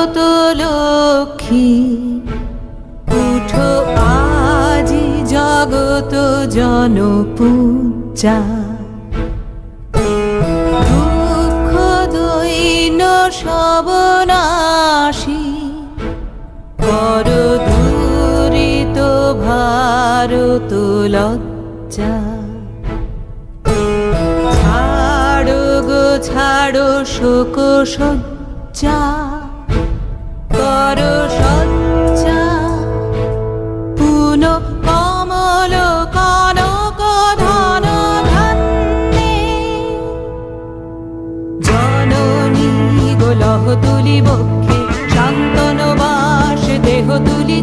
জাগ্রত লক্ষ্মী উঠো আজি জগত জনপূজা দুঃখ দৈন্য সবনাশী কর দূরিত ভারত লজ্জা ছাড়ো গো ছাড়ো শোক সজ্জা কর সজ্জা পুন কমল কনক ধন ধান্যে জননী গোলহ তুলি বক্ষে শান্তন বাস দেহ তুলি